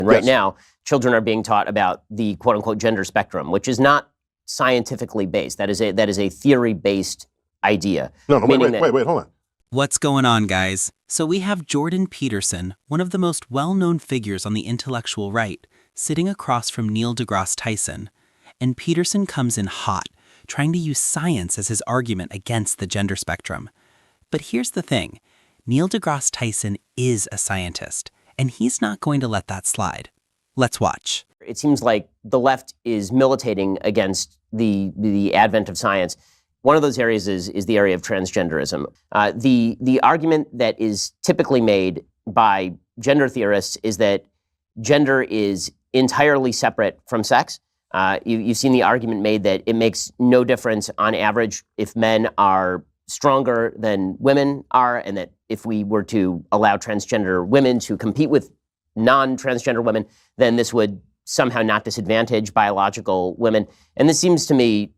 And right now, children are being taught about the quote-unquote gender spectrum, which is not scientifically based. That is a theory-based idea. No, wait, hold on. What's going on, guys? So we have Jordan Peterson, one of the most well-known figures on the intellectual right, sitting across from Neil deGrasse Tyson. And Peterson comes in hot, trying to use science as his argument against the gender spectrum. But here's the thing. Neil deGrasse Tyson is a scientist, and he's not going to let that slide. Let's watch. It seems like the left is militating against the advent of science. One of those areas is the area of transgenderism. The argument that is typically made by gender theorists is that gender is entirely separate from sex. You've seen the argument made that it makes no difference on average if men are stronger than women are, and that if we were to allow transgender women to compete with non-transgender women, then this would somehow not disadvantage biological women. And this seems to me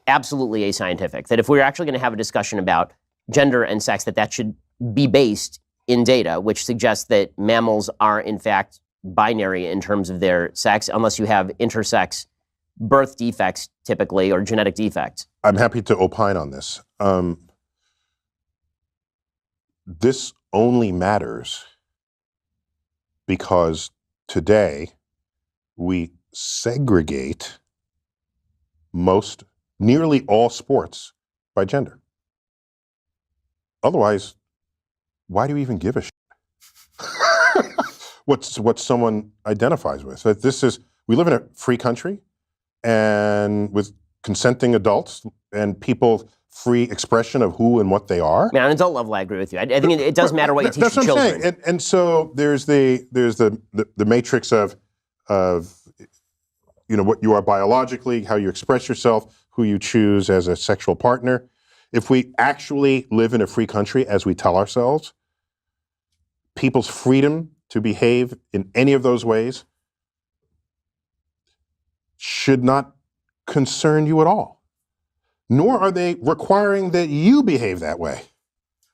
absolutely ascientific, that if we're actually going to have a discussion about gender and sex, that should be based in data, which suggests that mammals are in fact binary in terms of their sex, unless you have intersex birth defects typically, or genetic defects. I'm happy to opine on this. This only matters because today we segregate nearly all sports by gender. Otherwise, why do you even give a shit what someone identifies with? We live in a free country, and with consenting adults and people free expression of who and what they are. Man, on adult level, I agree with you. I think it does matter what you teach That's what children. I'm saying. And so there's the matrix of what you are biologically, how you express yourself, who you choose as a sexual partner. If we actually live in a free country, as we tell ourselves, people's freedom to behave in any of those ways should not concern you at all. Nor are they requiring that you behave that way.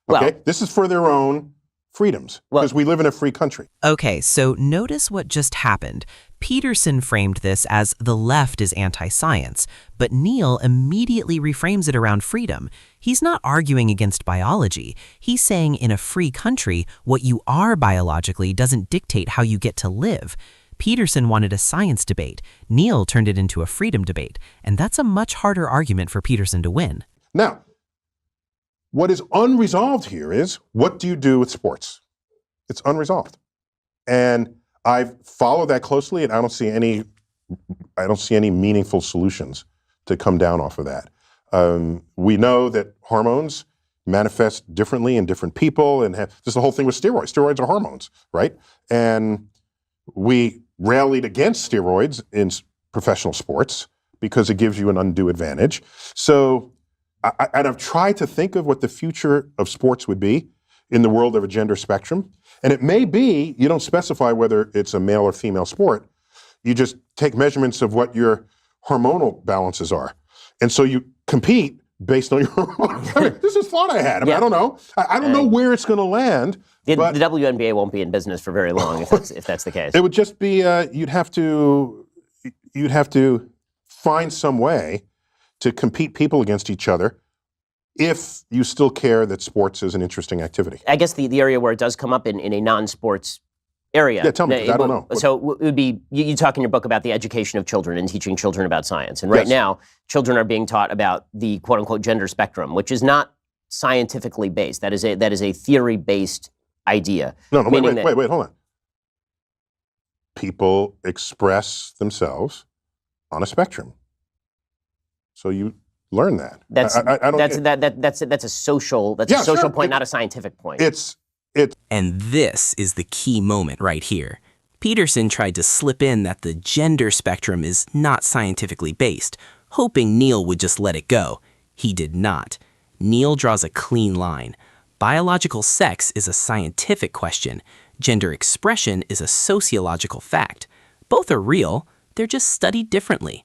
Okay? Well, this is for their own freedoms, because we live in a free country. Okay, so notice what just happened. Peterson framed this as the left is anti-science, but Neil immediately reframes it around freedom. He's not arguing against biology. He's saying in a free country, what you are biologically doesn't dictate how you get to live. Peterson wanted a science debate. Neil turned it into a freedom debate, and that's a much harder argument for Peterson to win. Now, what is unresolved here is, what do you do with sports? It's unresolved. And I've followed that closely, and I don't see any meaningful solutions to come down off of that. We know that hormones manifest differently in different people, and there's the whole thing with steroids. Steroids are hormones, right? And we rallied against steroids in professional sports because it gives you an undue advantage. So I've tried to think of what the future of sports would be in the world of a gender spectrum. And it may be, you don't specify whether it's a male or female sport. You just take measurements of what your hormonal balances are. And so you compete based on your hormones. This is thought I had. I don't know. I don't know where it's going to land. The WNBA won't be in business for very long if that's the case. It would just be, you'd have to find some way to compete people against each other if you still care that sports is an interesting activity. I guess the area where it does come up in a non-sports area. Yeah, tell me, 'cause I don't know. So it would be, you talk in your book about the education of children and teaching children about science. And right now, children are being taught about the quote-unquote gender spectrum, which is not scientifically based. That is a theory-based idea. No, wait, hold on. People express themselves on a spectrum. So you learn that. That's a social point, not a scientific point. And this is the key moment right here. Peterson tried to slip in that the gender spectrum is not scientifically based, hoping Neil would just let it go. He did not. Neil draws a clean line. Biological sex is a scientific question. Gender expression is a sociological fact. Both are real, they're just studied differently.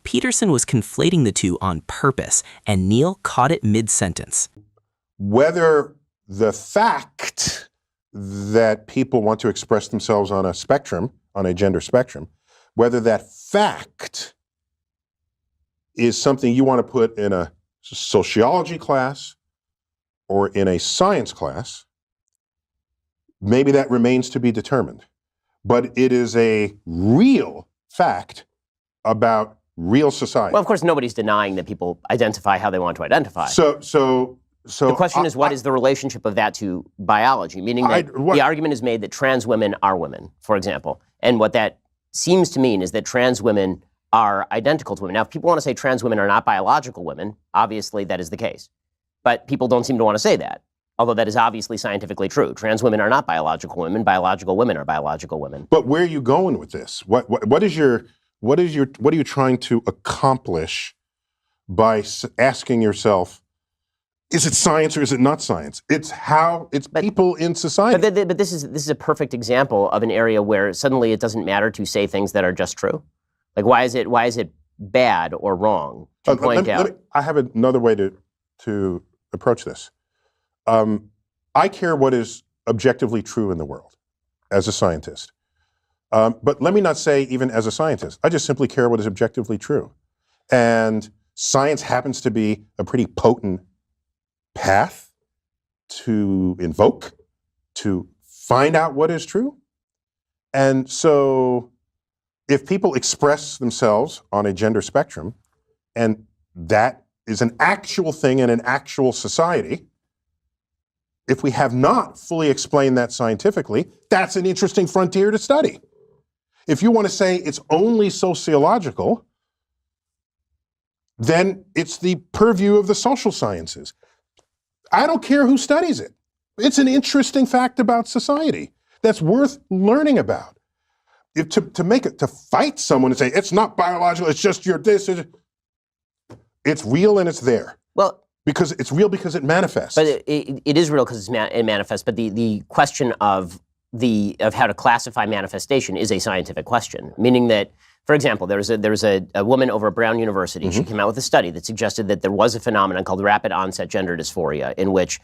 Peterson was conflating the two on purpose, and Neil caught it mid-sentence. Whether the fact that people want to express themselves on a spectrum, on a gender spectrum, whether that fact is something you want to put in a sociology class or in a science class, maybe that remains to be determined. But it is a real fact about real society. Well, of course, nobody's denying that people identify how they want to identify. So the question is, what is the relationship of that to biology? Meaning that the argument is made that trans women are women, for example. And what that seems to mean is that trans women are identical to women. Now, if people want to say trans women are not biological women, obviously that is the case. But people don't seem to want to say that, although that is obviously scientifically true. Trans women are not biological women. Biological women are biological women. But where are you going with this? What are you trying to accomplish by asking yourself, is it science or is it not science? It's people in society. But this is a perfect example of an area where suddenly it doesn't matter to say things that are just true. Like, why is it bad or wrong to point out? I have another way to approach this. I care what is objectively true in the world as a scientist. But let me not say even as a scientist. I just simply care what is objectively true. And science happens to be a pretty potent path to invoke, to find out what is true. And so if people express themselves on a gender spectrum, and that is an actual thing in an actual society, if we have not fully explained that scientifically, that's an interesting frontier to study. If you want to say it's only sociological, then it's the purview of the social sciences. I don't care who studies it. It's an interesting fact about society that's worth learning about. To fight someone and say, it's not biological, it's just your this, it's real and it's there. Well, because it's real because it manifests. But it is real because it manifests. But the question of how to classify manifestation is a scientific question. Meaning that, for example, there was a woman over at Brown University. Mm-hmm. She came out with a study that suggested that there was a phenomenon called rapid onset gender dysphoria, in which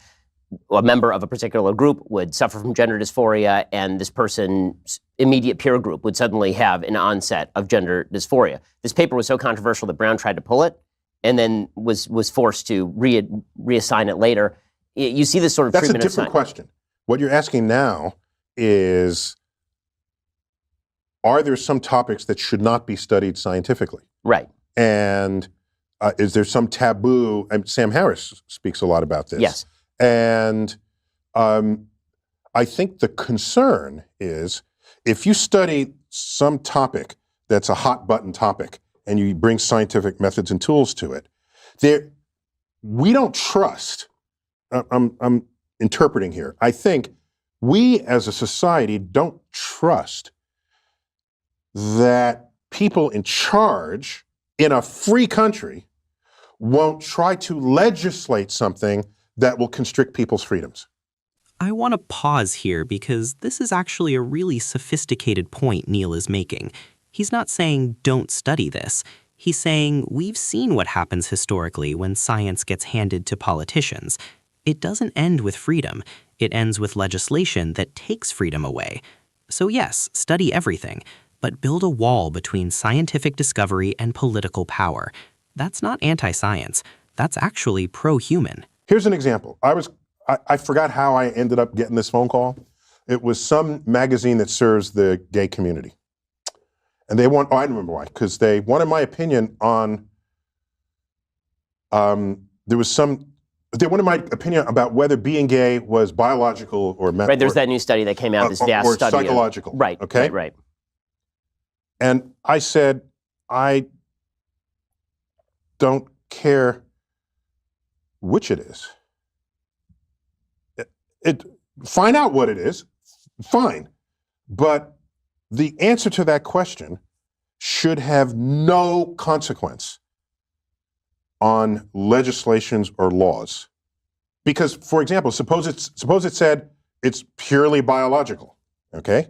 a member of a particular group would suffer from gender dysphoria, and this person's immediate peer group would suddenly have an onset of gender dysphoria. This paper was so controversial that Brown tried to pull it, and then was forced to reassign it later. You see this sort of treatment. That's a different question. What you're asking now is, are there some topics that should not be studied scientifically? Right. And is there some taboo? And Sam Harris speaks a lot about this. Yes. And I think the concern is, if you study some topic that's a hot button topic and you bring scientific methods and tools to it, we don't trust, I'm interpreting here, I think we as a society don't trust that people in charge in a free country won't try to legislate something that will constrict people's freedoms. I want to pause here because this is actually a really sophisticated point Neil is making. He's not saying don't study this. He's saying we've seen what happens historically when science gets handed to politicians. It doesn't end with freedom. It ends with legislation that takes freedom away. So yes, study everything, but build a wall between scientific discovery and political power. That's not anti-science. That's actually pro-human. Here's an example. I forgot how I ended up getting this phone call. It was some magazine that serves the gay community. And I remember why, because they wanted my opinion on, they wanted my opinion about whether being gay was biological or mental. Right, there's that new study that came out, this vast study. Or psychological. Right, okay? Right. And I said, I don't care which it is. Find out what it is, fine. But the answer to that question should have no consequence on legislations or laws. Because, for example, suppose it said it's purely biological, okay?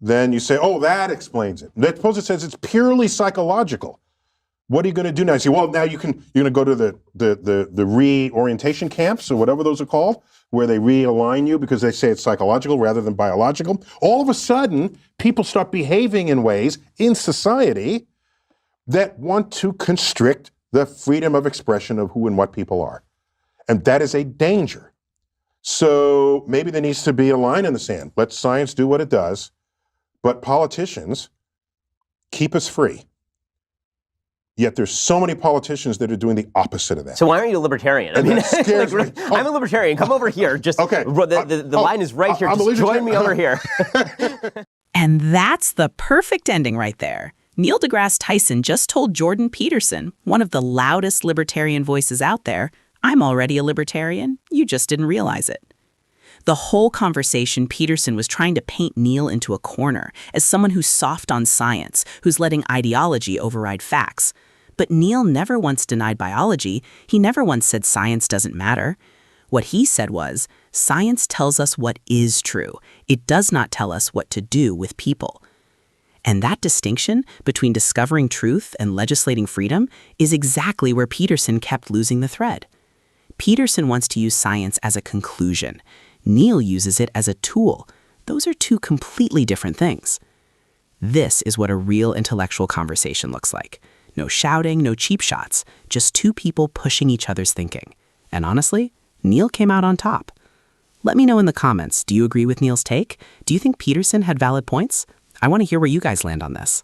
Then you say, oh, that explains it. Suppose it says it's purely psychological. What are you going to do now? You say, well, now you're going to go to the reorientation camps or whatever those are called, where they realign you because they say it's psychological rather than biological. All of a sudden, people start behaving in ways in society that want to constrict the freedom of expression of who and what people are. And that is a danger. So maybe there needs to be a line in the sand. Let science do what it does, but politicians keep us free. Yet there's so many politicians that are doing the opposite of that. So why aren't you a libertarian? And that scares me. I'm a libertarian. Come over here. Just okay. The line is right here. Just join me over here. And that's the perfect ending right there. Neil deGrasse Tyson just told Jordan Peterson, one of the loudest libertarian voices out there, I'm already a libertarian. You just didn't realize it. The whole conversation, Peterson was trying to paint Neil into a corner as someone who's soft on science, who's letting ideology override facts. But Neil never once denied biology. He never once said science doesn't matter. What he said was, science tells us what is true. It does not tell us what to do with people. And that distinction between discovering truth and legislating freedom is exactly where Peterson kept losing the thread. Peterson wants to use science as a conclusion. Neil uses it as a tool. Those are two completely different things. This is what a real intellectual conversation looks like. No shouting, no cheap shots, just two people pushing each other's thinking. And honestly, Neil came out on top. Let me know in the comments, do you agree with Neil's take? Do you think Peterson had valid points? I want to hear where you guys land on this.